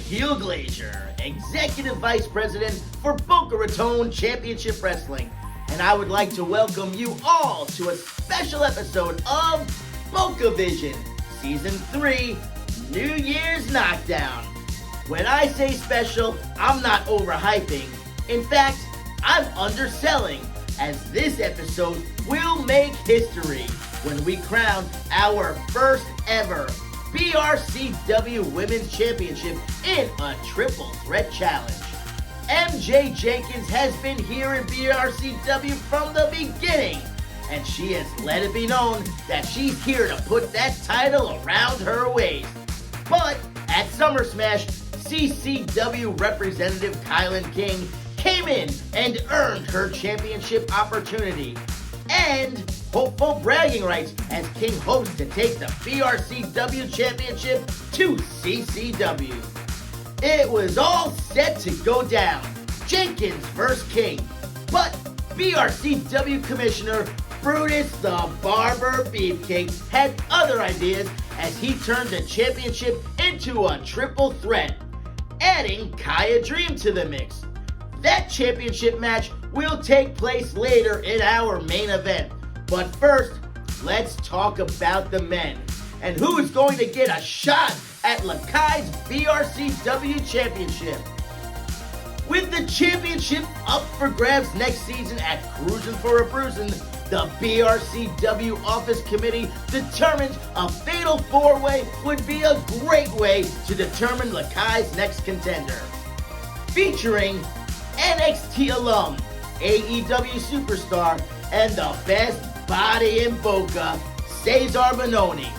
Heel Glazier, Executive Vice President for Boca Raton Championship Wrestling, and I would like to welcome you all to a special episode of BocaVision, Season 3, New Year's Knockdown. When I say special, I'm not overhyping. In fact, I'm underselling, as this episode will make history when we crown our first ever BRCW Women's Championship in a triple threat challenge. MJ Jenkins has been here in BRCW from the beginning, and she has let it be known that she's here to put that title around her waist. But at Summer Smash, CCW representative Kyllin King came in and earned her championship opportunity and hopeful bragging rights as King hopes to take the BRCW Championship to CCW. It was all set to go down, Jenkins versus King, but BRCW Commissioner Brutus the Barber Beefcake had other ideas as he turned the championship into a triple threat, adding Kiah Dream to the mix. That championship match will take place later in our main event. But first, let's talk about the men and who is going to get a shot at Lakai's BRCW Championship. With the championship up for grabs next season at Cruisin' for a Bruisin', the BRCW Office Committee determined a Fatal 4-Way would be a great way to determine Lakai's next contender. Featuring NXT alum, AEW superstar, and the best body in Boca, Cezar Bononi.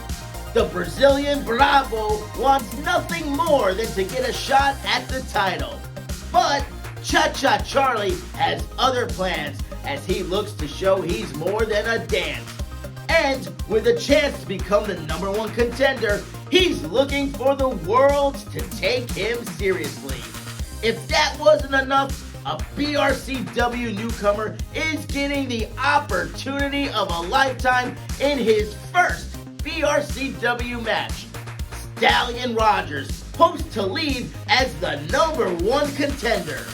The Brazilian Bravo wants nothing more than to get a shot at the title. But Cha-Cha Charlie has other plans as he looks to show he's more than a dance. And with a chance to become the #1 contender, he's looking for the world to take him seriously. If that wasn't enough, a BRCW newcomer is getting the opportunity of a lifetime in his first BRCW match. Stallion Rogers hopes to leave as the #1 contender.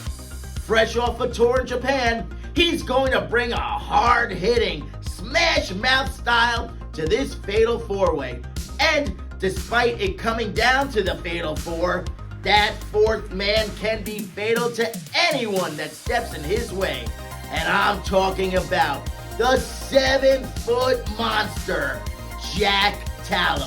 Fresh off a tour in Japan, he's going to bring a hard-hitting, smash-mouth style to this Fatal 4-Way. And despite it coming down to the Fatal 4, that fourth man can be fatal to anyone that steps in his way. And I'm talking about the 7-foot monster, Jack Talos.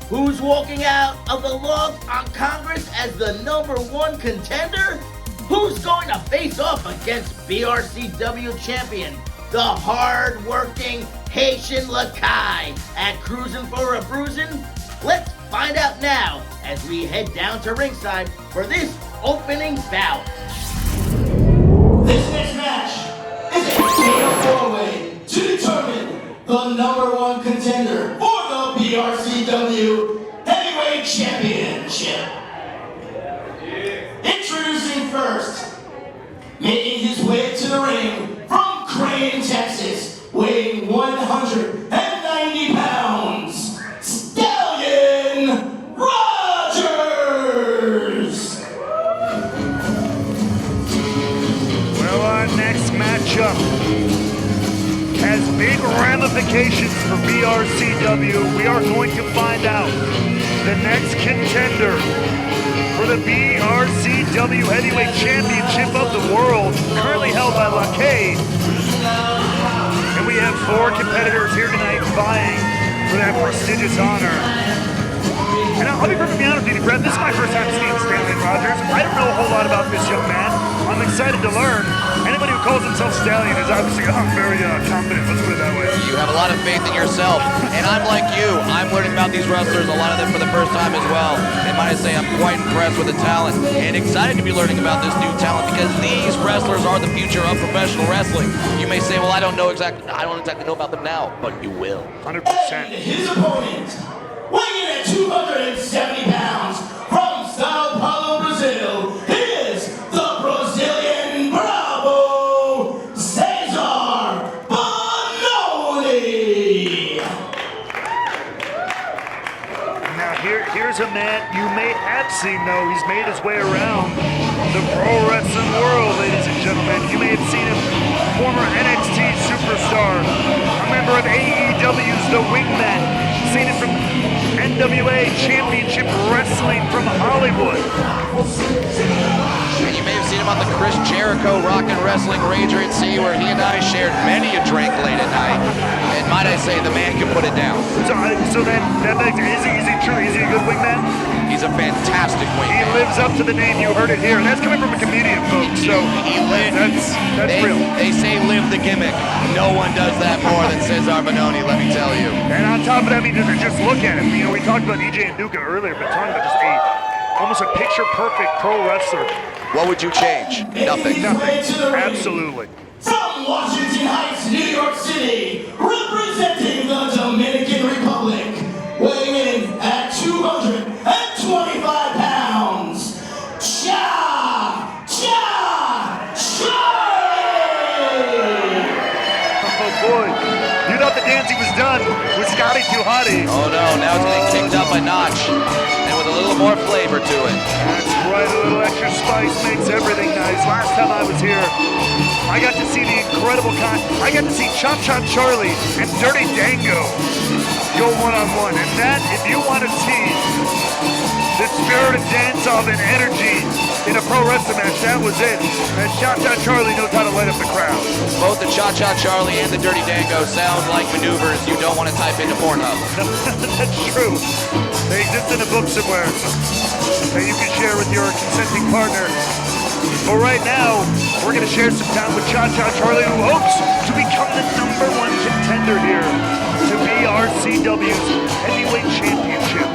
Who's walking out of the logs on Congress as the #1 contender? Who's going to face off against BRCW champion, the hard-working Haitian Lakai at Cruisin' for a Bruisin'? Let's find out now as we head down to ringside for this opening bout. This next match is a Fatal 4-Way to determine the #1 contender for the BRCW Heavyweight Championship. Introducing first, making his way to the ring from Crane, Texas, weighing 190 pounds, Stallion Rogers! Well, our next matchup has big ramifications for BRCW. We are going to find out the next contender for the BRCW Heavyweight Championship of the world, currently held by Lakay. And we have 4 competitors here tonight vying for that prestigious honor. And I'll be perfectly honest with you, Brett, this is my first time seeing Stallion Rogers. I don't know a whole lot about this young man. I'm excited to learn. Anybody who calls himself Stallion is obviously very confident, let's put it that way. You have a lot of faith in yourself, and I'm like you. I'm learning about these wrestlers, a lot of them for the first time as well. And might I say, I'm quite impressed with the talent and excited to be learning about this new talent because these wrestlers are the future of professional wrestling. You may say, well, I don't exactly know about them now, but you will. 100%. And his opponent, weighing in at 270 pounds, from Sao Paulo, Brazil, is the Brazilian Bravo, Cezar Bononi! Now here's Here's a man you may have seen, though. He's made his way around the pro wrestling world, ladies and gentlemen. You may have seen him, former NXT superstar, a member of AEW's The Wingmen, seen him from NWA Championship Wrestling from Hollywood. And you may have seen him on the Chris Jericho Rock and Wrestling Rager at Sea, where he and I shared many a drink late at night. And might I say, the man can put it down. So that is he true? Is he a good wingman? He's a fantastic He wingman. lives up to the name. You heard it here. And that's coming from a comedian, folks. So He lives. that's real. They say live the gimmick. No one does that more than Cezar Bononi, let me tell you. And on top of that, I mean, just look at him. You know, we talked about EJ and Duca earlier, but talking about just almost a picture-perfect pro wrestler. What would you change? Nothing. Absolutely. From Washington Heights, New York City, representing the Dominican Republic, weighing in at 225 pounds, Oh boy, you thought the dancing was done with Scotty too Hotty. Oh no, now it's getting kicked up a notch. And with a little more flavor to it. That's right, a little extra spice makes everything nice. Last time I was here, I got to see the incredible I got to see Chop Chop Charlie and Dirty Dango go one-on-one. And that, if you want to see the spirit of dance-off and energy in a pro wrestling match, that was it. And Chop Chop Charlie knows how to light up the crowd. Both the Cha Cha Charlie and the Dirty Dango sound like maneuvers you don't want to type into Pornhub. That's true. They exist in a book somewhere that you can share with your consenting partner. But right now, we're going to share some time with Cha Cha Charlie, who hopes to become the #1 contender here to BRCW's Heavyweight Championship.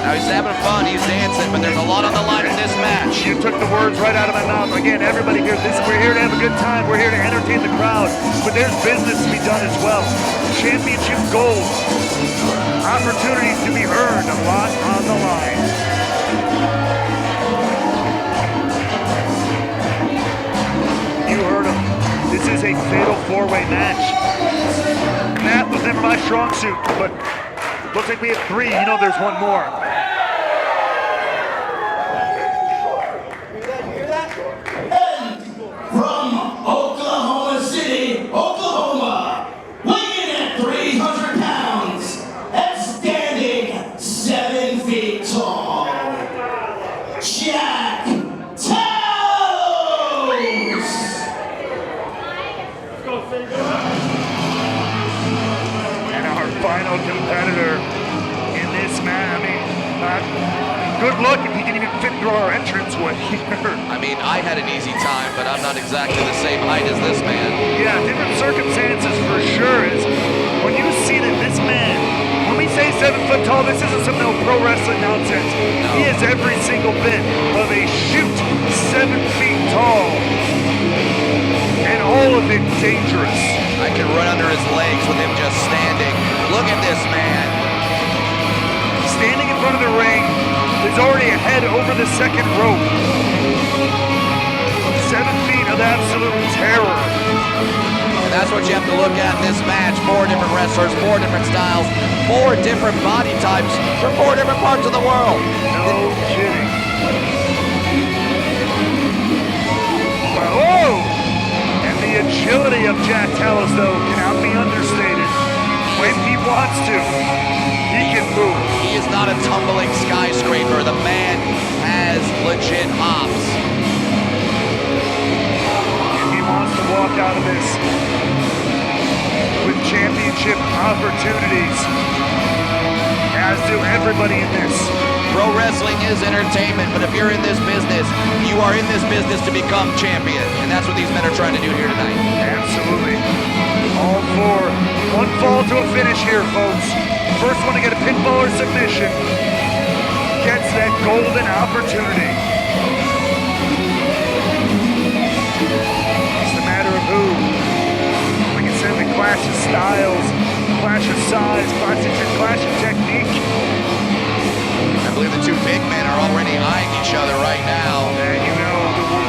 Now he's having fun, he's dancing, but there's a lot on the line in this match. You took the words right out of my mouth. Again, everybody here, we're here to have a good time. We're here to entertain the crowd. But there's business to be done as well. Championship gold. Opportunities to be earned. A lot on the line. You heard him. This is a fatal four-way match. Math was never my strong suit, but looks like we have three. You know there's one more. From Oklahoma City, Oklahoma, weighing in at 300 pounds and standing 7 feet tall, Jack Talos! And our final competitor in this match, good luck if he can even fit through our entranceway here. I mean, I had an easy time, but I'm not exactly the same height as this man. Yeah, different circumstances for sure. Is when you see that this man, when we say 7 foot tall, this isn't some no pro wrestling nonsense. No. He is every single bit of a shoot 7 feet tall, and all of it dangerous. I can run under his legs with him just standing. Look at this man. Standing in front of the ring, is already ahead over the second rope. 7 feet of absolute terror. And that's what you have to look at in this match. 4 different wrestlers, 4 different styles, 4 different body types from 4 different parts of the world. No kidding. Whoa! And the agility of Jack Talos, though, cannot be understated. When he wants to, he can move. He is not a tumbling skyscraper. The man has legit hops. And he wants to walk out of this with championship opportunities, as do everybody in this. Pro wrestling is entertainment, but if you're in this business, you are in this business to become champion. And that's what these men are trying to do here tonight. Absolutely. All 4. One fall to a finish here, folks. First one to get a pinfall or submission gets that golden opportunity. It's a matter of who. We can certainly clash of styles, clash of size, clash of technique. I believe the 2 big men are already eyeing each other right now. And you know,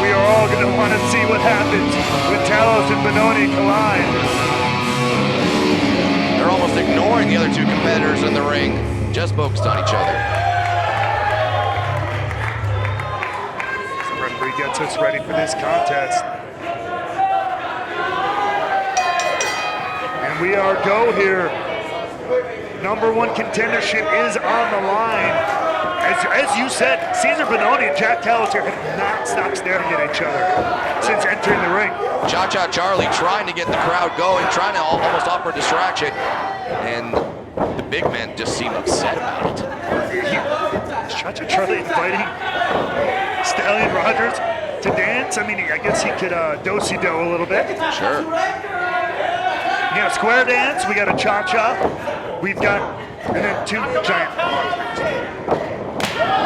we are all going to want to see what happens when Talos and Bononi collide. They're almost ignoring the other 2 competitors in the ring, just focused on each other. gets us ready for this contest. And we are go here. #1 contendership is on the line. As you said, Cezar Bononi and Jack Talos here have not stopped staring at each other since entering the ring. Cha-Cha Charlie trying to get the crowd going, trying to almost offer a distraction, and the big men just seem upset about it. Cha-Cha Charlie inviting Stallion Rogers to dance. I mean, I guess he could do-si-do a little bit. Sure. We got a square dance, we got a cha-cha, we've got, and then two giant.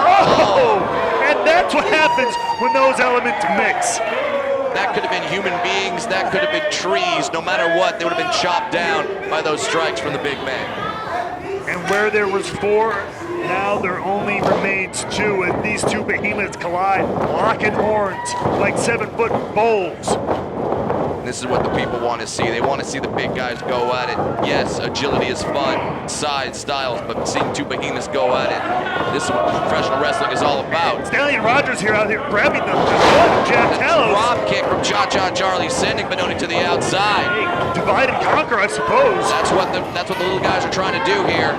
Oh! And that's what happens when those elements mix. That could have been human beings, that could have been trees. No matter what, they would have been chopped down by those strikes from the big man. And where there was 4, now there only remains 2, and these two behemoths collide, locking horns like 7-foot bulls. This is what the people want to see. They want to see the big guys go at it. Yes, agility is fun, size, styles, but seeing two behemoths go at it, this is what professional wrestling is all about. Stallion Rogers here out here grabbing the Jack Talos. Drop kick from Cha-Cha Charlie, sending Bononi to the outside. Hey, divide and conquer, I suppose. That's what the little guys are trying to do here.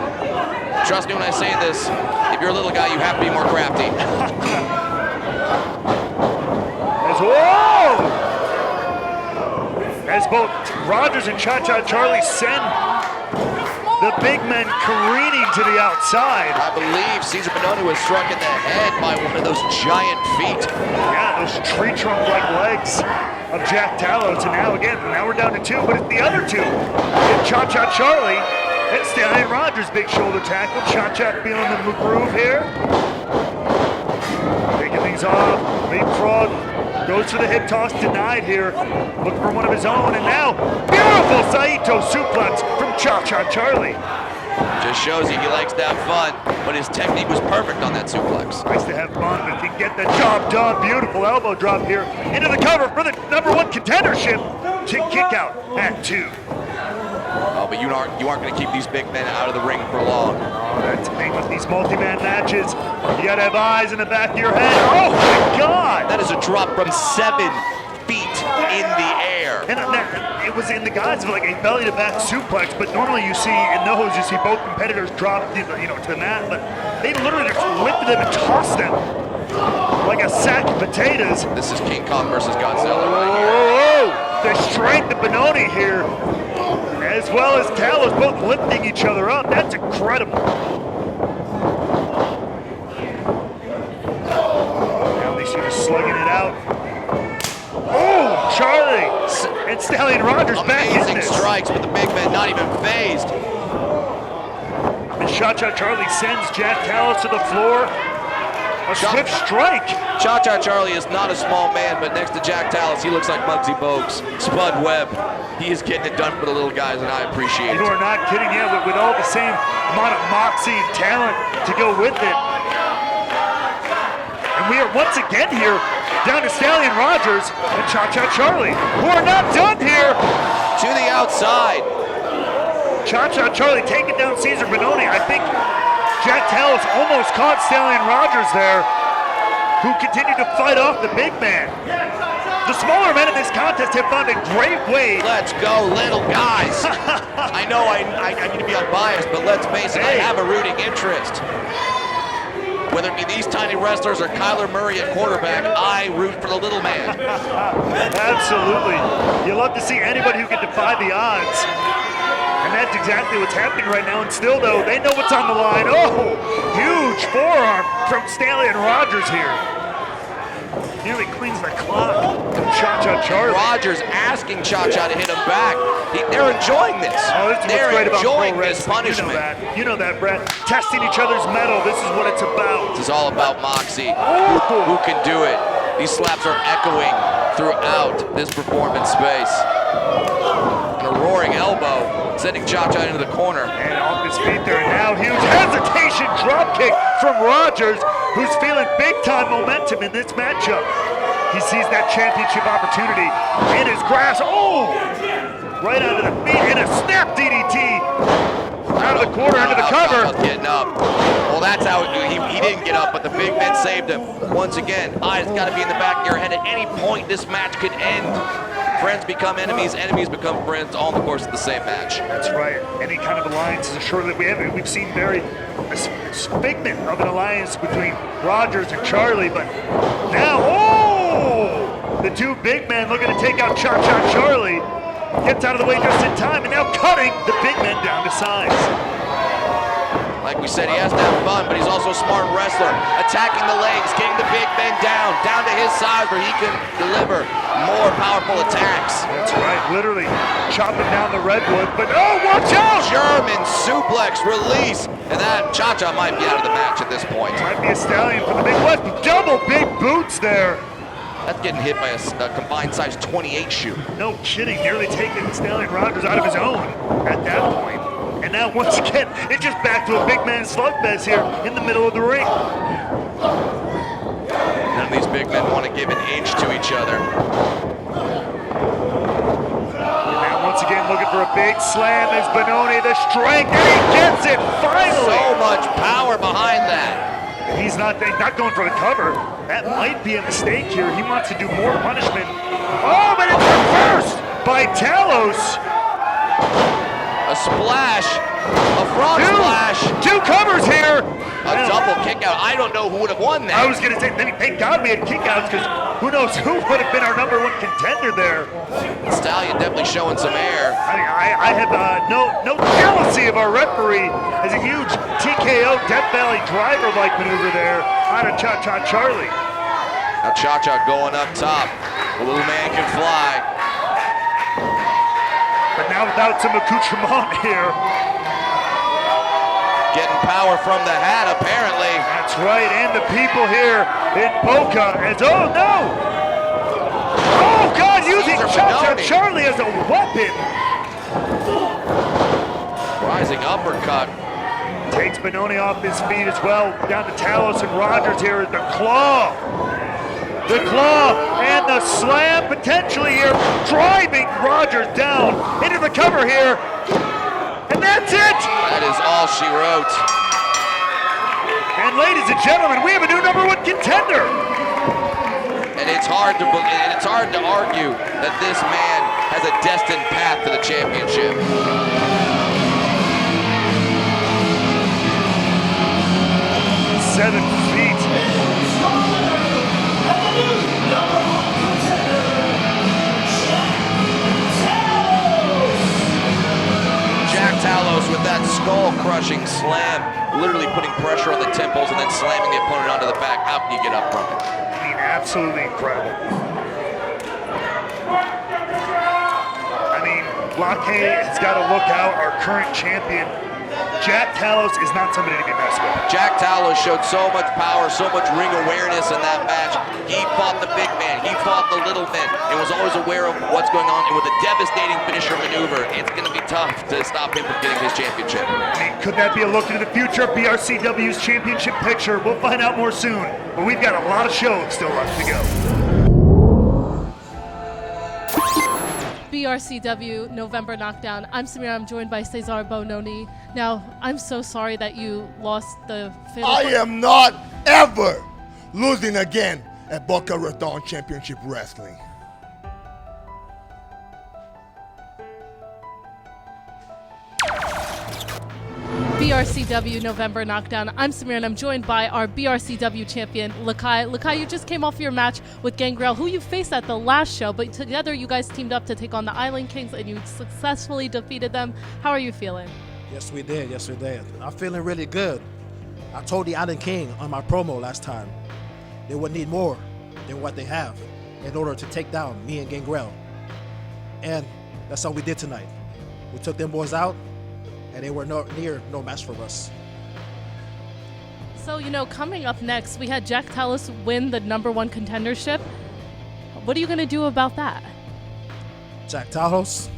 Trust me when I say this, if you're a little guy, you have to be more crafty. Whoa! As both Rogers and Cha-Cha Charlie send the big men careening to the outside. I believe Cezar Bononi was struck in the head by one of those giant feet. Yeah, those tree trunk-like legs of Jack Talos. And now we're down to 2, but it's the other 2. It's Cha-Cha Charlie and Stallion Rogers, big shoulder tackle. Cha-Cha feeling the groove here. Taking things off, leapfrog. Goes for the hip toss, denied here. Looking for one of his own, and now beautiful Saito suplex from Cha-Cha Charlie. Just shows you he likes to have fun, but his technique was perfect on that suplex. Nice to have fun, but can get the job done. Beautiful elbow drop here into the cover for the #1 contendership to kick out at 2. Oh, but you aren't going to keep these big men out of the ring for long. Oh, that's the thing with these multi-man matches. You gotta have eyes in the back of your head. Oh my God! That is a drop from 7 feet in the air. And it was in the guise of like a belly-to-back suplex, but normally you see in those, you see both competitors drop, to the mat, but they literally just lifted them and tossed them like a sack of potatoes. This is King Kong versus Godzilla right here. Whoa! The strength of Bononi here, as well as Talos, both lifting each other up. That's incredible. Now they see him slugging it out. Oh, Charlie and Stallion Rogers back in Amazing this. strikes, but the big man not even phased. And Cha-Cha Charlie sends Jack Talos to the floor. A swift strike. Cha-Cha Charlie is not a small man, but next to Jack Talos, he looks like Muggsy Bogues. Spud Webb. He is getting it done for the little guys, and I appreciate it. You are not kidding, yeah, with all the same amount of moxie and talent to go with it. And we are once again here down to Stallion Rogers and Cha-Cha Charlie, who are not done here. To the outside. Cha-Cha Charlie taking down Cezar Bononi. I think Jack Talos almost caught Stallion Rogers there, who continued to fight off the big man. The smaller men in this contest have found a great way. Let's go, little guys. I know I need to be unbiased, but let's face it, I have a rooting interest. Whether it be these tiny wrestlers or Kyler Murray at quarterback, I root for the little man. Absolutely. You love to see anybody who can defy the odds. And that's exactly what's happening right now. And still, though, they know what's on the line. Oh, huge forearm from Stallion Rogers here. Nearly cleans the clock from Cha-Cha Charlie. Rogers asking Cha-Cha to hit him back. They're enjoying this. Oh, this is They're what's great about enjoying pro this wrestling. punishment. You know that, Brett. Testing each other's mettle. This is what it's about. This is all about moxie. Who can do it? These slaps are echoing throughout this performance space. And a roaring elbow sending Cha-Cha into the corner. And off his feet there, and now huge hesitation drop kick from Rogers, who's feeling big-time momentum in this matchup. He sees that championship opportunity in his grasp. Oh! Right onto the feet, and a snap DDT. Out of the corner, into the cover. Getting up. Well, that's how he didn't get up, but the big men saved him. Once again, eyes got to be in the back of your head. At any point, this match could end. Friends become enemies, enemies become friends, all in the course of the same match. That's right. Any kind of alliance is assured that we've seen a figment of an alliance between Rogers and Charlie, but now, the two big men looking to take out Cha-Cha Charlie. Gets out of the way just in time, and now cutting the big men down to size. Like we said, he has to have fun, but he's also a smart wrestler. Attacking the legs, getting the big men down to his size where he can deliver more powerful attacks. That's right, literally chopping down the redwood, but watch out! German suplex release, and that Cha-Cha might be out of the match at this point. Might be a Stallion for the big West, double big boots there. That's getting hit by a combined size 28 shoe. No kidding, nearly taking Stallion Rogers out of his own at that point. And now once again, it's just back to a big man slugfest here in the middle of the ring. None of these big men want to give an inch to each other. And now once again looking for a big slam. There's Bononi, the strength, and he gets it finally. So much power behind that. He's not going for the cover. That might be a mistake here. He wants to do more punishment. Oh, but it's reversed by Talos. A splash, a frog splash. Two covers here. A double kick out. I don't know who would have won that. I was going to say, thank God we had kickouts, because who knows who would have been our #1 contender there. Stallion definitely showing some air. I have no jealousy of our referee as a huge TKO Death Valley driver-like maneuver there out of Cha-Cha Charlie. Now Cha-Cha going up top. The little man can fly. But now without some accoutrement here. Getting power from the hat, apparently. That's right, and the people here in Boca as, oh no! Oh God, using Cha-Cha Charlie as a weapon! Rising uppercut. Takes Bononi off his feet as well. Down to Talos and Rogers here. The claw! The claw and the slam potentially here, driving Rogers down into the cover here. And that's it! That is all she wrote. And ladies and gentlemen, we have a new #1 contender. And it's hard to argue that this man has a destined path to the championship. 7 feet. Jack Talos with that skull-crushing slam, literally putting pressure on the temples and then slamming the opponent onto the back. How can you get up from it? I mean, absolutely incredible. I mean, Blockade has got to look out. Our current champion, Jack Talos, is not somebody to be messed with. Jack Talos showed so much power, so much ring awareness in that match. He fought the big man, he fought the little men, and was always aware of what's going on. And with a devastating finisher maneuver, it's going to be tough to stop him from getting his championship. I mean, could that be a look into the future of BRCW's championship picture? We'll find out more soon, but we've got a lot of shows still left to go. BRCW November Knockdown. I'm Samira. I'm joined by Cezar Bononi. Now, I'm so sorry that you lost the fatal. I am not ever losing again at Boca Raton Championship Wrestling. BRCW November Knockdown. I'm Samira and I'm joined by our BRCW champion, Kiah. Kiah, you just came off your match with Gangrel, who you faced at the last show, but together you guys teamed up to take on the Island Kings and you successfully defeated them. How are you feeling? Yes, we did. Yes, we did. I'm feeling really good. I told the Island King on my promo last time they would need more than what they have in order to take down me and Gangrel. And that's all we did tonight. We took them boys out, and they were no match for us. So, coming up next, we had Jack Talos win the #1 contendership. What are you going to do about that? Jack Talos?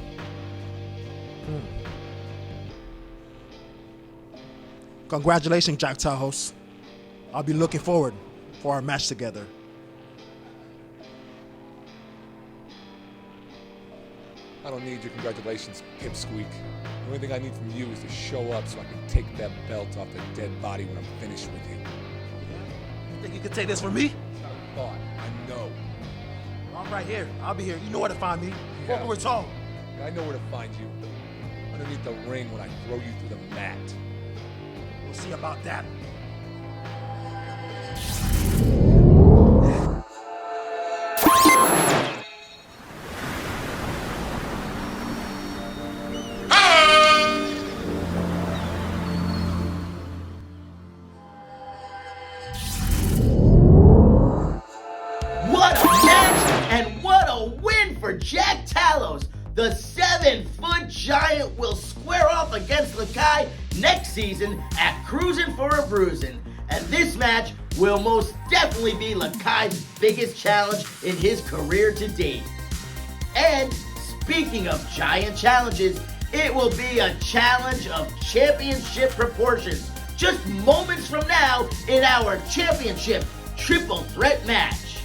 Congratulations, Jack Talos. I'll be looking forward for our match together. I don't need your congratulations, pipsqueak. The only thing I need from you is to show up so I can take that belt off the dead body when I'm finished with you. think you can take this from me? It's not a thought. I know. I'm right here. I'll be here. You know where to find me. Yeah. Boca Raton. I know where to find you. Underneath the ring when I throw you through the mat. We'll see about that. What a match and what a win for Jack Talos. The 7-foot giant will square off against Lakai next season at Cruisin' for a Bruisin'. And this match will most definitely be Lakai's biggest challenge in his career to date. And speaking of giant challenges, it will be a challenge of championship proportions just moments from now in our championship triple threat match.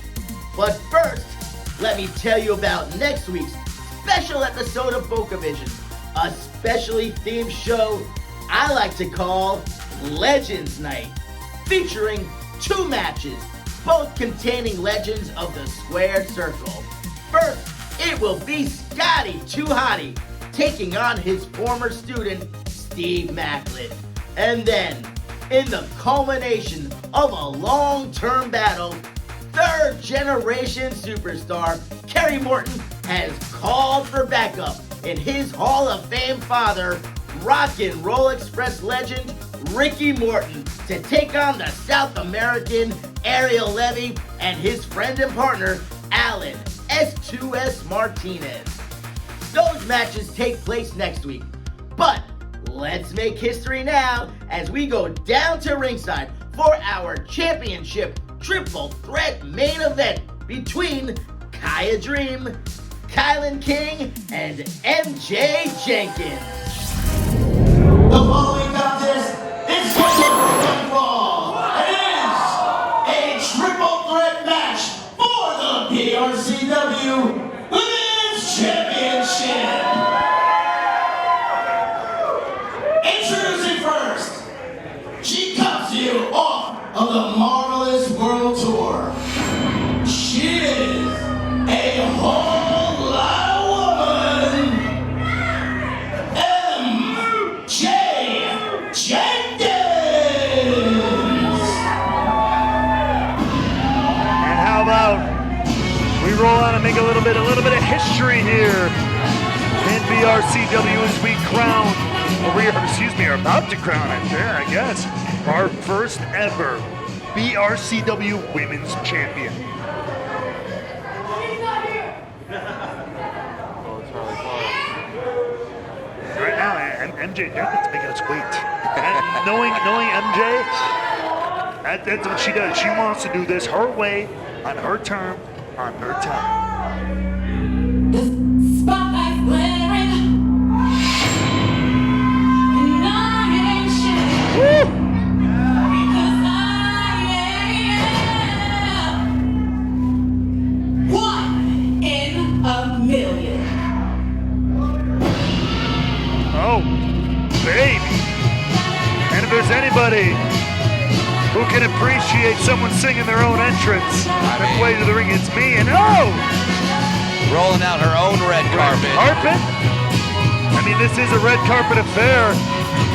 But first, let me tell you about next week's special episode of BocaVision, a specially themed show I like to call Legends Night, featuring 2 matches, both containing legends of the squared circle. First, it will be Scotty Hotty taking on his former student, Steve Maclin. And then, in the culmination of a long-term battle, third-generation superstar Kerry Morton has called for backup in his Hall of Fame father, Rock and Roll Express legend Ricky Morton, to take on the South American Ariel Levy and his friend and partner, Alan S2S Martinez. Those matches take place next week, but let's make history now as we go down to ringside for our championship triple threat main event between Kiah Dream, Kyllin King, and MJ Jenkins. The following contest is scheduled for one fall. It is a triple threat match for the BRCW Women's Championship. Introducing first, she comes to you off of the Marvelous World Tour. She is a whole lot of woman, MJ Jenkins. And how about we roll on and make a little bit of history here in BRCW as we crown, or we are about to crown it there, I guess, our first ever BRCW Women's Champion. Right now, MJ Jenkins making us wait. And knowing MJ, that's what she does. She wants to do this her way, on her term, on her time. The spotlight glaring, and I ain't sure. Woo! Because I am one in a million. Oh, baby. And if there's anybody who can appreciate someone singing their own entrance and way to the ring, it's me. And rolling out her own red carpet. Carpet? I mean, this is a red carpet affair.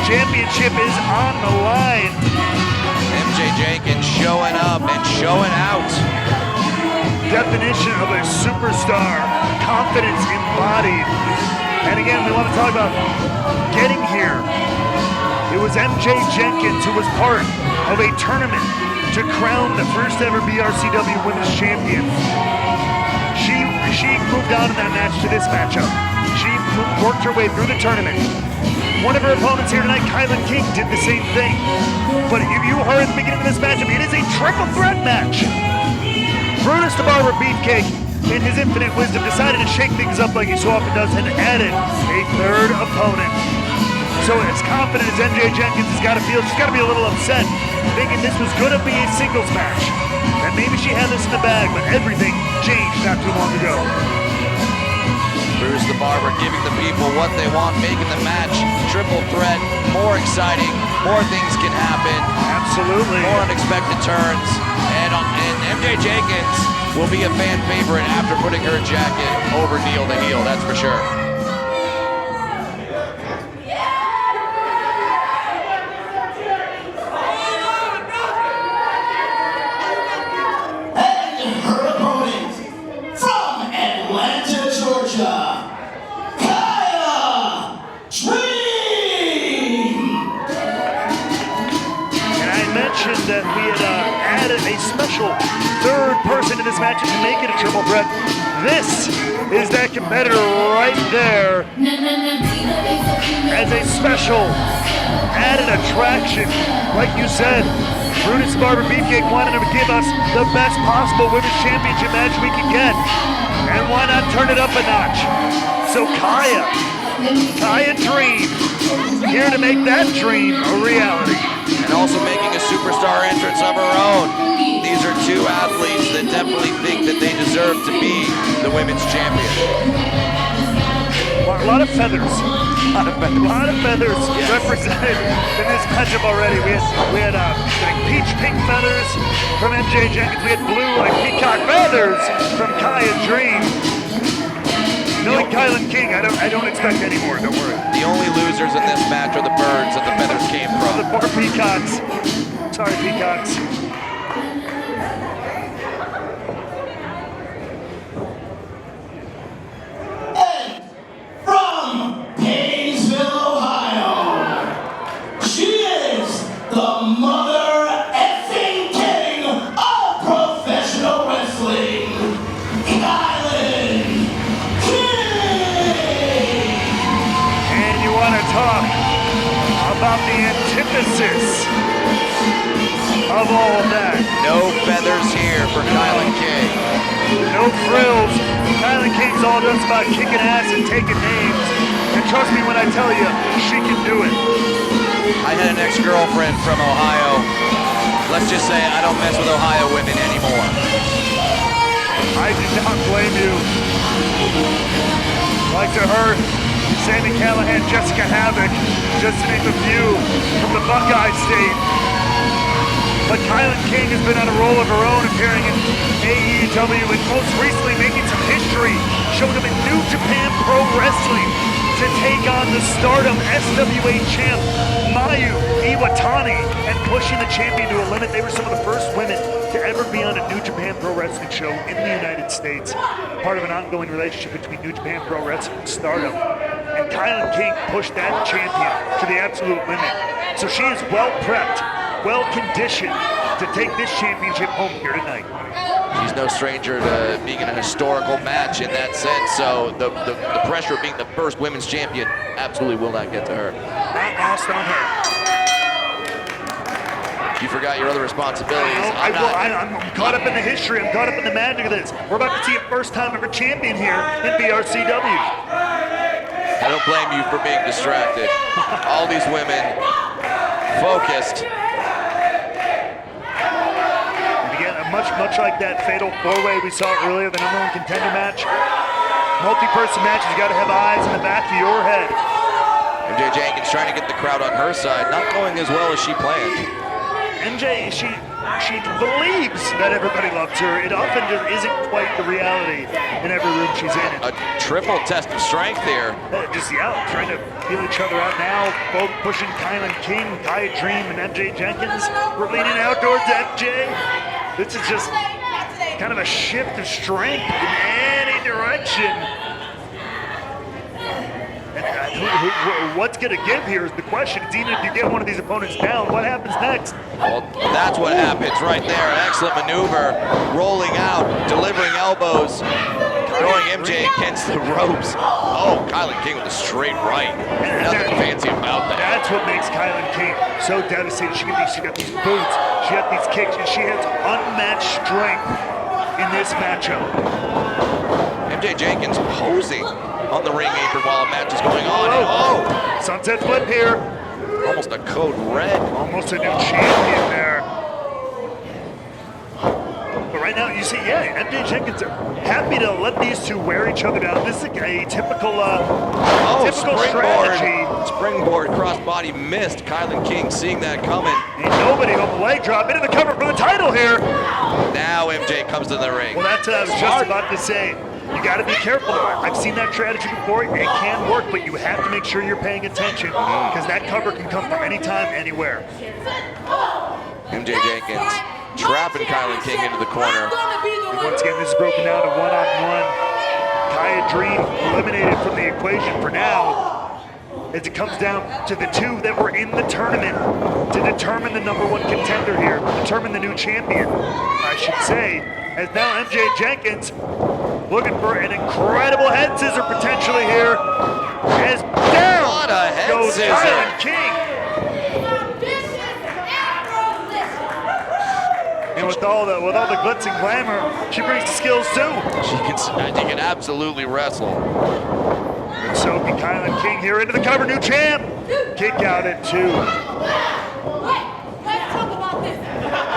Championship is on the line. MJ Jenkins showing up and showing out. Definition of a superstar. Confidence embodied. And again, we want to talk about getting here. It was MJ Jenkins who was part of a tournament to crown the first ever BRCW Women's Champion. She moved on in that match to this matchup. She worked her way through the tournament. One of her opponents here tonight, Kyllin King, did the same thing. But if you heard at the beginning of this matchup, it is a triple threat match. Brutus the Barber Beefcake, in his infinite wisdom, decided to shake things up like he so often does and added a third opponent. So as confident as MJ Jenkins has got to feel, she's got to be a little upset, thinking this was going to be a singles match. And maybe she had this in the bag, but everything changed not too long ago. Bruce the Barber giving the people what they want, making the match triple threat more exciting, more things can happen. Absolutely. More unexpected turns. And MJ Jenkins will be a fan favorite after putting her jacket over heel to heel, that's for sure. And her opponent from Atlanta, Georgia, Kiah Dream. And I mentioned that we had added a special third person to this match to make it a triple threat. This is that competitor right there as a special added attraction. Like you said, Brutus Barber Beefcake wanted to give us the best possible women's championship match we could get. And why not turn it up a notch? So Kiah Dream, here to make that dream a reality. And also making a superstar entrance of her own. These are two athletes that definitely think that they deserve to be the women's champion. A lot of feathers. A lot of feathers represented in this matchup already. We had peach pink feathers from MJ Jenkins. We had blue like peacock feathers from Kiah Dream. Knowing Kyllin King, I don't expect any more, don't worry. The only losers in this match are the birds that the feathers came from. The poor peacocks. Sorry, peacocks. And from Painesville, Ohio, she is the mother effing king of professional wrestling, Kyllin. And you want to talk about the antithesis of all of that. No feathers here for Kyllin King. No frills. Kyllin King's all just about kicking ass and taking names. And trust me when I tell you, she can do it. I had an ex-girlfriend from Ohio. Let's just say I don't mess with Ohio women anymore. I do not blame you. Like to her, Sammy Callahan, Jessica Havoc, just to name a few from the Buckeye State. But Kyllin King has been on a roll of her own, appearing in AEW and most recently making some history, showing up in New Japan Pro Wrestling to take on the Stardom SWA champ Mayu Iwatani and pushing the champion to a limit. They were some of the first women to ever be on a New Japan Pro Wrestling show in the United States, part of an ongoing relationship between New Japan Pro Wrestling and Stardom. And Kyllin King pushed that champion to the absolute limit. So she is well prepped, well conditioned to take this championship home here tonight. She's no stranger to being in a historical match in that sense, so the pressure of being the first women's champion absolutely will not get to her. Not lost on her. You forgot your other responsibilities. I'm caught up in the history. I'm caught up in the magic of this. We're about to see a first-time ever champion here in BRCW. I don't blame you for being distracted. All these women focused. And again, much like that fatal four-way we saw earlier, the number one contender match, multi-person matches, you got to have eyes in the back of your head. MJ Jenkins trying to get the crowd on her side, not going as well as she planned. MJ, she believes that everybody loves her. It often just isn't quite the reality in every room she's in. A triple test of strength here. Trying to feel each other out now. Both pushing Kyllin King, Kiah Dream, and MJ Jenkins. We're leaning out towards MJ. This is just kind of a shift of strength in any direction. And what's going to give here is the question. It's even if you get one of these opponents down, what happens next? Well, that's what happens right there. An excellent maneuver, rolling out, delivering elbows, throwing MJ against the ropes. Oh, Kyllin King with a straight right. Nothing fancy about that. That's what makes Kyllin King so devastating. She got these boots, she got these kicks, and she has unmatched strength in this matchup. MJ Jenkins posing on the ring apron while a match is going on. Oh! Sunset flip here. Almost a code red. Almost a new champion there. But right now, you see, yeah, MJ Jenkins are happy to let these two wear each other down. This is a typical, typical strategy. Springboard crossbody missed. Kyllin King seeing that coming. And nobody on the leg drop into the cover for the title here. Now MJ comes to the ring. Well, that's what I was just about to say. You got to be careful. I've seen that strategy before. It can work, but you have to make sure you're paying attention because that cover can come from anytime, anywhere. MJ Jenkins trapping Kyllin King into the corner. And once again, this is broken down to one-on-one. Kiah Dream eliminated from the equation for now, as it comes down to the two that were in the tournament to determine the #1 contender here, determine the new champion, I should say. As now MJ Jenkins looking for an incredible head scissor potentially here. As down What a head goes scissor. Kyllin King. And with all the glitz and glamour, she brings the skills too. She can absolutely wrestle. And so can Kyllin King here into the cover, new champ. Kick out at 2.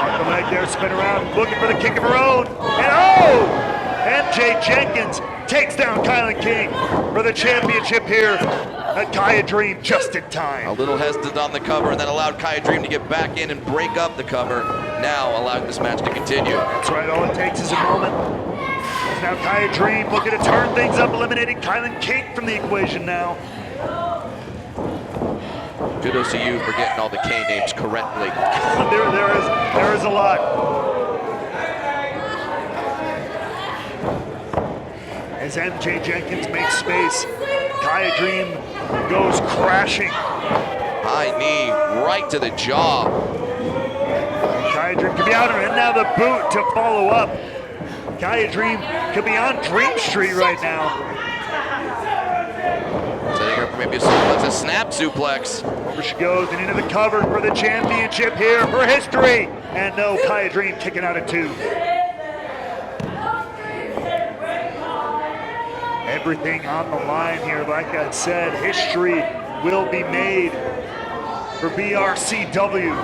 On the leg there, spin around, looking for the kick of her own. And oh! MJ Jenkins takes down Kyllin King for the championship here at Kiah Dream just in A time. little hesitant on the cover and then allowed Kiah Dream to get back in and break up the cover. Now allowing this match to continue. That's right, all it takes is a moment. Now Kiah Dream looking to turn things up, eliminating Kyllin King from the equation now. Kudos to you for getting all the K names correctly. There is a lot. As MJ Jenkins makes space, Kiah Dream goes crashing. High knee right to the jaw. Kiah Dream could be out of it, and now the boot to follow up. Kiah Dream could be on Dream Street right now. Setting her up for maybe a suplex, a snap suplex. Over she goes and into the cover for the championship here for history. And no, Kiah Dream kicking out at 2. Everything on the line here. Like I said, history will be made for BRCW.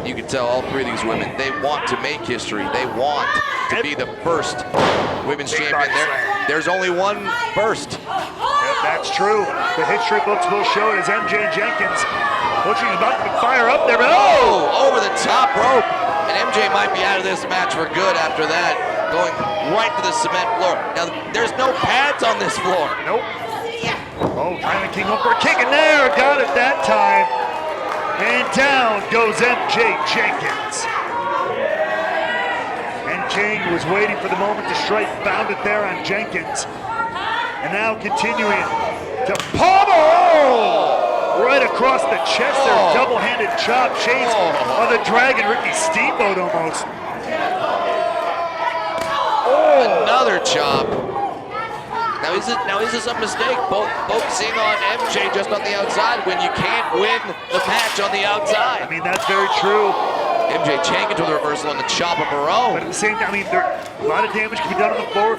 You can tell all 3 of these women, they want to make history. They want to be the first women's champion. There's only one first. Yep, that's true. The history books will show it as MJ Jenkins. Looks like he's about to fire up there, but oh, over the top rope. And MJ might be out of this match for good after that, going right to the cement floor. Now, there's no pads on this floor. Nope. Oh, Kyllin King up for a kick in there. Got it that time. And down goes MJ Jenkins. And King was waiting for the moment to strike, found it there on Jenkins. And now continuing to pommel right across the chest there. Double-handed chop, shades of the Dragon, Ricky Steamboat almost. Another chop. Now is this a mistake? Focusing on MJ just on the outside when you can't win the match on the outside. I mean, that's very true. MJ Jenkins with a reversal and the chop of her own. But at the same time, I mean, a lot of damage can be done on the floor.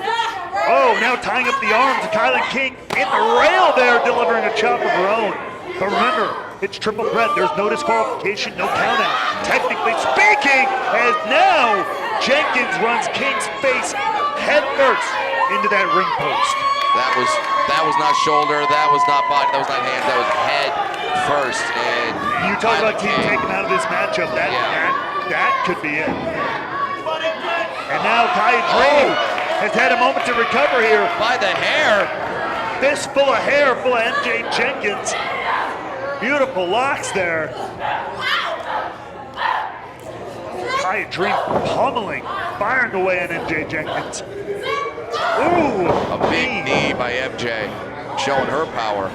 Oh, now tying up the arms of Kyllin King in the rail there, delivering a chop of her own. But remember, it's triple threat. There's no disqualification, no count out. Technically speaking, as now Jenkins runs King's face head first into that ring post. That was not shoulder, that was not body, that was not hands, that was head first. And you talk about team taken out of this matchup, that could be it. And now Kiah Dream has had a moment to recover here. By the hair. Fistful of hair full of MJ Jenkins. Beautiful locks there. Kiah Dream pummeling, firing away on MJ Jenkins. Ooh, a big knee by MJ, showing her power.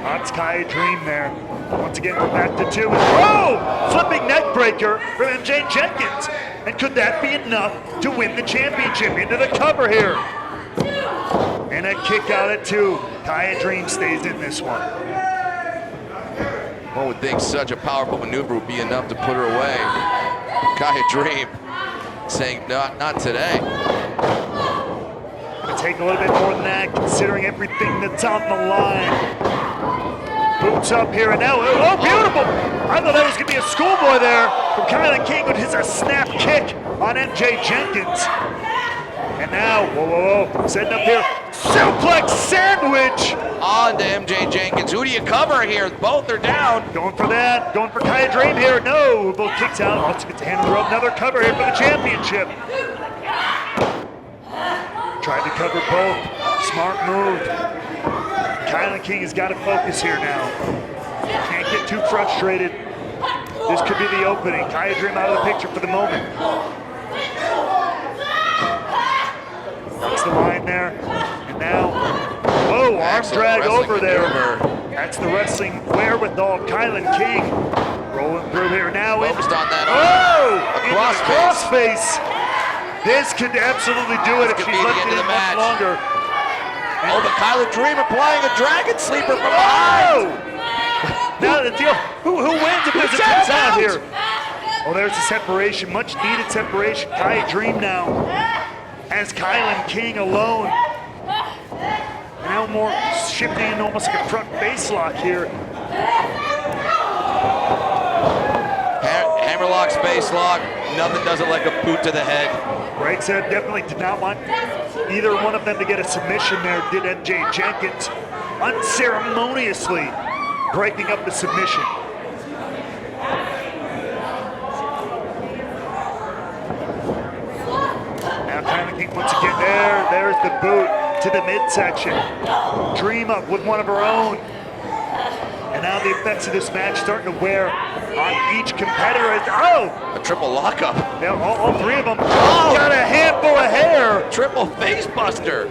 That's Kiah Dream there. Once again, we're back to 2. Oh, flipping neck breaker from MJ Jenkins. And could that be enough to win the championship? Into the cover here. And a kick out at 2. Kiah Dream stays in this one. One would think such a powerful maneuver would be enough to put her away. Kiah Dream saying, not today. Gonna take a little bit more than that, considering everything that's on the line. Boot steps up here, and now, oh, beautiful! I thought that was gonna be a schoolboy there from Kyllin King, but hits a snap kick on MJ Jenkins. And now, whoa, setting up here, suplex sandwich! On to MJ Jenkins. Who do you cover here? Both are down. Going for that, going for Kiah Dream here. No, both kicks out. Also gets a hand on the rope. Another cover here for the championship. Tried to cover both. Smart move. Kyllin King has got to focus here now. Can't get too frustrated. This could be the opening. Kiah Dream out of the picture for the moment. That's the line there. And now, whoa, arm drag over there. That's the wrestling wherewithal of Kyllin King. Rolling through here now. Focused on that crossface. This could absolutely do it if she's left it in much longer. Oh, but Kyllin Dream applying a dragon sleeper from behind. Now the deal, who wins if there's a 10 out here? Oh, there's a separation, much needed separation. Kiah Dream now has Kyllin King alone. Now more shifting in almost like a front face lock here. Hammerlock, space lock, nothing does it like a boot to the head. Greg said definitely did not want either one of them to get a submission there, did MJ Jenkins, unceremoniously breaking up the submission. Now Kyllin King once again there's the boot to the midsection. Dream up with one of her own. And now the effects of this match starting to wear on each competitor. A triple lockup. Now all three of them got a handful of hair. Triple face buster.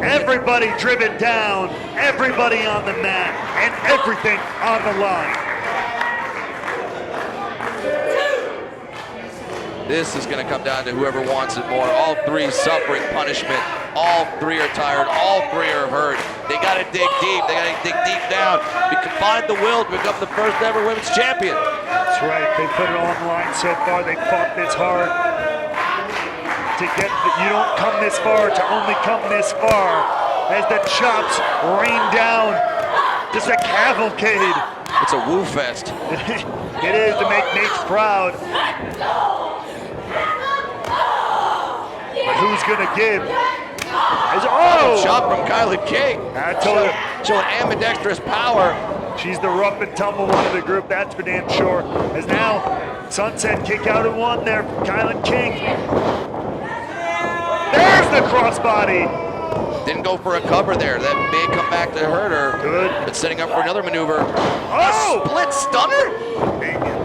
Everybody driven down, everybody on the mat, and everything on the line. This is going to come down to whoever wants it more. All three suffering punishment. All three are tired. All three are hurt. They got to dig deep. They got to dig deep down. We can find the will to become the first ever women's champion. That's right. They put it on the line so far. They fought this hard to get. You don't come this far to only come this far. As the chops rain down, just a cavalcade. It's a woo fest. It is to make Nate's proud. But who's gonna give? Shot from Kyllin King. I told you. Showing ambidextrous power. She's the rough and tumble one of the group, that's for damn sure. As now, sunset kick out and one there from Kyllin King. There's the crossbody. Didn't go for a cover there. That may come back to hurt her. Good. But setting up for another maneuver. Oh! A split stunner?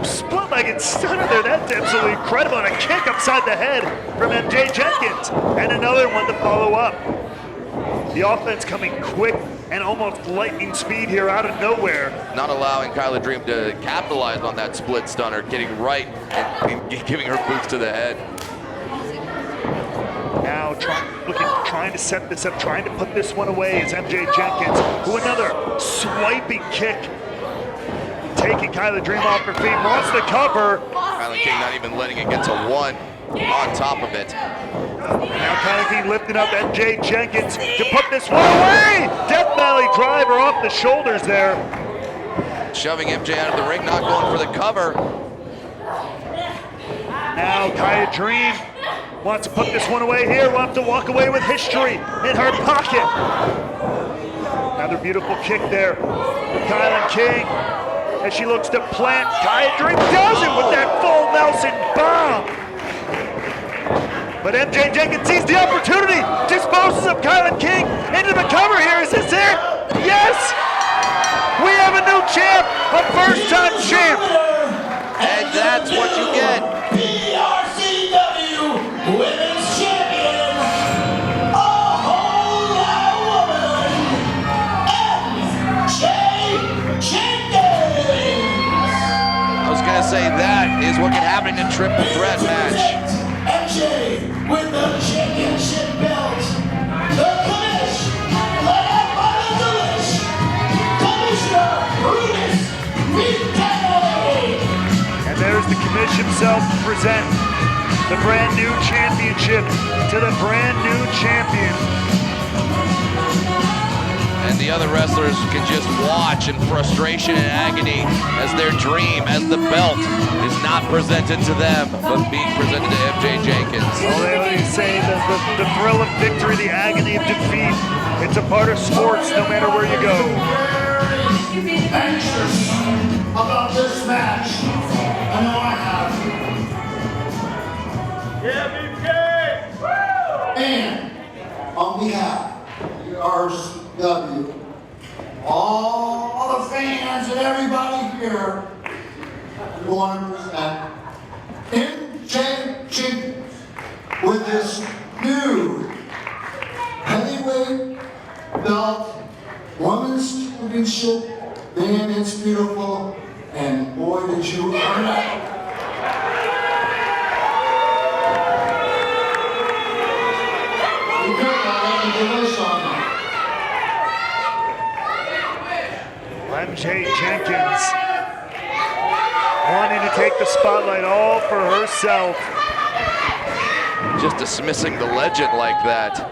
Split-legged stunner there. That's absolutely incredible. And a kick upside the head from MJ Jenkins. And another one to follow up. The offense coming quick and almost lightning speed here out of nowhere. Not allowing Kyllin Dream to capitalize on that split stunner, getting right and giving her boots to the head. Now trying to set this up, trying to put this one away is MJ Jenkins, who another swiping kick. Taking Kyllin Dream off her feet, wants the cover. Kyllin King not even letting it get to one on top of it. Now Kyllin King lifting up MJ Jenkins to put this one away. Death Valley driver off the shoulders there. Shoving MJ out of the ring, not going for the cover. Now Kiah Dream wants to put this one away here. Will have to walk away with history in her pocket. Another beautiful kick there from Kyllin King as she looks to plant. Kiah Dream does it with that full Nelson bomb. But MJ Jenkins sees the opportunity, disposes of Kyllin King into the cover here. Is this it? Yes! We have a new champ, a first-time champ. And that's what you get. BRCW Women's Champion, a whole lot woman, MJ Jenkins. I was going to say that is what can happen in a triple threat match. MJ with the championship belt. The Commish, led by the Delish, Commissioner Brutus Retail. And there's the commish himself to present the brand new championship to the brand new champion. And the other wrestlers can just watch in frustration and agony as their dream, as the belt is not presented to them, but being presented to MJ Jenkins. Well, they always say that the thrill of victory, the agony of defeat, it's a part of sports no matter where you go. Very anxious about this match. I know I have. And on behalf of the BRCW, all the fans and everybody here, we want to present MJ Jenkins with this new heavyweight belt, women's championship. Man, it's beautiful, and boy, did you earn it. MJ Jenkins wanting to take the spotlight all for herself. Just dismissing the legend like that.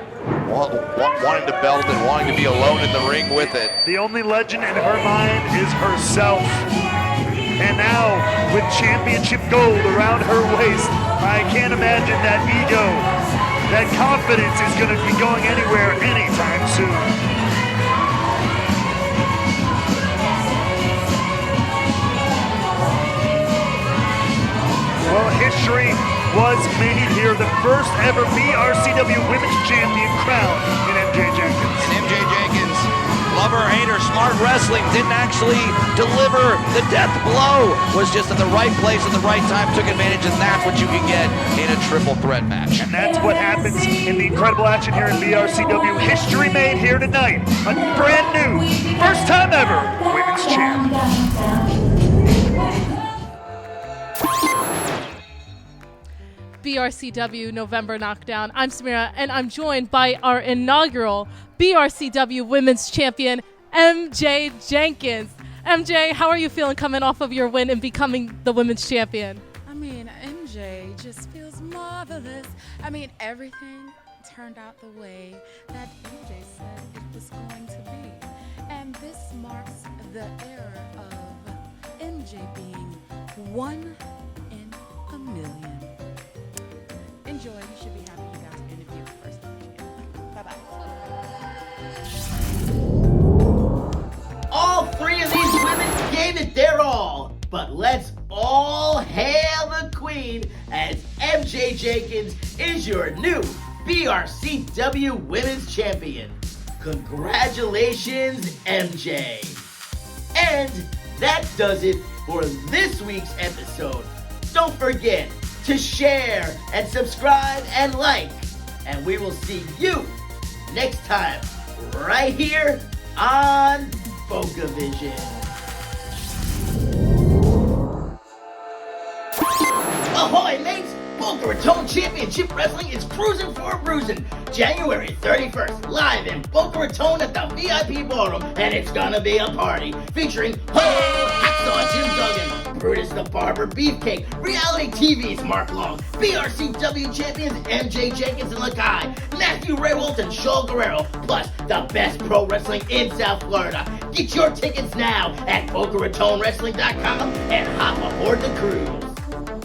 Wanting to belt and wanting to be alone in the ring with it. The only legend in her mind is herself. And now, with championship gold around her waist, I can't imagine that ego, that confidence is going to be going anywhere anytime soon. Well, history was made here. The first ever BRCW Women's Champion crowned in MJ Jenkins. MJ Jenkins, lover, hater, smart wrestling, didn't actually deliver the death blow. Was just at the right place at the right time, took advantage, and that's what you can get in a triple threat match. And that's what happens in the incredible action here in BRCW. History made here tonight. A brand new, first time ever, Women's Champ. BRCW November Knockdown. I'm Samira, and I'm joined by our inaugural BRCW Women's Champion, MJ Jenkins. MJ, how are you feeling coming off of your win and becoming the Women's Champion? I mean, MJ just feels marvelous. I mean, everything turned out the way that MJ said it was going to be. And this marks the era of MJ being 1 in a million. Enjoy. You should be happy you got to interview the first champion. Bye-bye. All three of these women gave it their all, but let's all hail the queen as MJ Jenkins is your new BRCW Women's Champion. Congratulations, MJ. And that does it for this week's episode. Don't forget to share and subscribe and like. And we will see you next time right here on BocaVision. Ahoy, mates! Boca Raton Championship Wrestling is cruising for a bruising. January 31st, live in Boca Raton at the VIP Ballroom, and it's gonna be a party featuring Hacksaw Jim Duggan, Brutus the Barber Beefcake, Reality TV's Mark Long, BRCW champions MJ Jenkins and Lakai, Matthew Rehwoldt and Shaul Guerrero, plus the best pro wrestling in South Florida. Get your tickets now at BocaRatonWrestling.com and hop aboard the cruise.